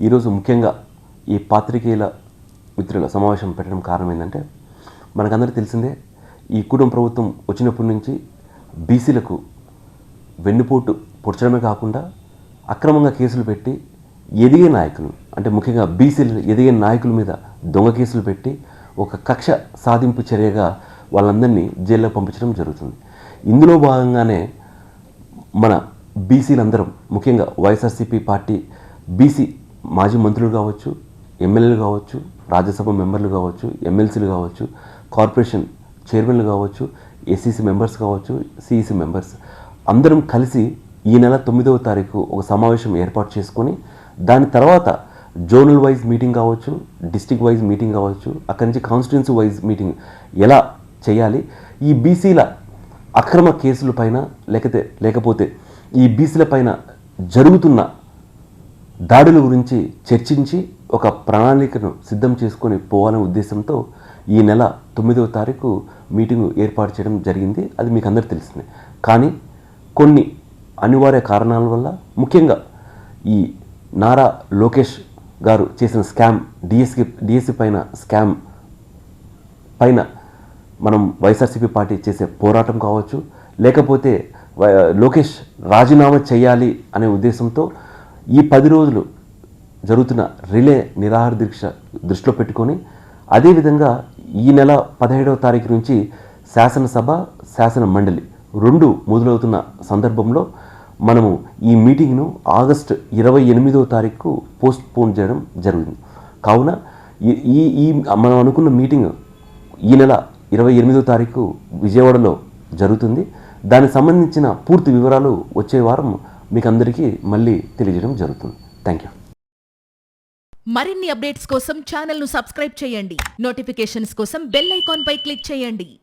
ఈరోజు ముఖ్యంగా ఈ పాత్రికేయుల మిత్రుల సమావేశం పెట్టడం కారణం ఏంటంటే, మనకందరికీ తెలిసిందే ఈ కుటుంబ ప్రభుత్వం వచ్చినప్పటి నుంచి బీసీలకు వెన్నుపోటు పొడచడమే కాకుండా అక్రమంగా కేసులు పెట్టి ఎదిగే నాయకులు, అంటే ముఖ్యంగా బీసీలు ఎదిగే నాయకుల మీద దొంగ కేసులు పెట్టి ఒక కక్ష సాధింపు చర్యగా వాళ్ళందరినీ జైల్లో పంపించడం జరుగుతుంది. ఇందులో భాగంగానే మన బీసీలందరం, ముఖ్యంగా వైఎస్ఆర్సీపీ పార్టీ బీసీ మాజీ మంత్రులు కావచ్చు, ఎమ్మెల్యేలు కావచ్చు, రాజ్యసభ మెంబర్లు కావచ్చు, ఎమ్మెల్సీలు కావచ్చు, కార్పొరేషన్ చైర్మన్లు కావచ్చు, ఎస్సీసీ మెంబర్స్ కావచ్చు, సిఈసీ మెంబర్స్ అందరం కలిసి ఈ నెల 9వ తారీఖు ఒక సమావేశం ఏర్పాటు చేసుకొని, దాని తర్వాత జోనల్ వైజ్ మీటింగ్ కావచ్చు, డిస్టిక్ వైజ్ మీటింగ్ కావచ్చు, అక్కడి నుంచి కాన్స్టిట్యున్సీ వైజ్ మీటింగ్ ఎలా చేయాలి, ఈ బీసీల అక్రమ కేసుల పైన లేకపోతే ఈ బీసీల పైన జరుగుతున్న దాడుల గురించి చర్చించి ఒక ప్రణాళికను సిద్ధం చేసుకొని పోవాలనే ఉద్దేశంతో ఈ నెల 9వ తారీఖు మీటింగు ఏర్పాటు చేయడం జరిగింది. అది మీకు అందరికీ తెలిసిందే. కానీ కొన్ని అనివార్య కారణాల వల్ల, ముఖ్యంగా ఈ నారా లోకేష్ గారు చేసిన స్కామ్, డిఎస్సి పైన స్కామ్ పైన మనం వైఎస్ఆర్సీపీ పార్టీ చేసే పోరాటం కావచ్చు, లేకపోతే లోకేష్ రాజీనామా చేయాలి అనే ఉద్దేశంతో ఈ 10 రోజులు జరుగుతున్న రిలే నిరాహార దీక్ష దృష్టిలో పెట్టుకొని, అదేవిధంగా ఈ నెల 17వ తారీఖు నుంచి శాసనసభ, శాసన మండలి 2 మొదలవుతున్న సందర్భంలో మనము ఈ మీటింగ్ను ఆగస్టు 28వ తారీఖు పోస్ట్పోన్ చేయడం జరిగింది. కావున ఈ మనం అనుకున్న మీటింగ్ ఈ నెల 28వ తారీఖు విజయవాడలో జరుగుతుంది. దానికి సంబంధించిన పూర్తి వివరాలు వచ్చే వారం మీకు అందరికీ మళ్ళీ తెలియజేయడం జరుగుతుంది. Thank you. మరిన్ని అప్డేట్స్ కోసం ఛానల్ను సబ్స్క్రైబ్ చేయండి. నోటిఫికేషన్స్ కోసం బెల్ ఐకాన్ పై క్లిక్ చేయండి.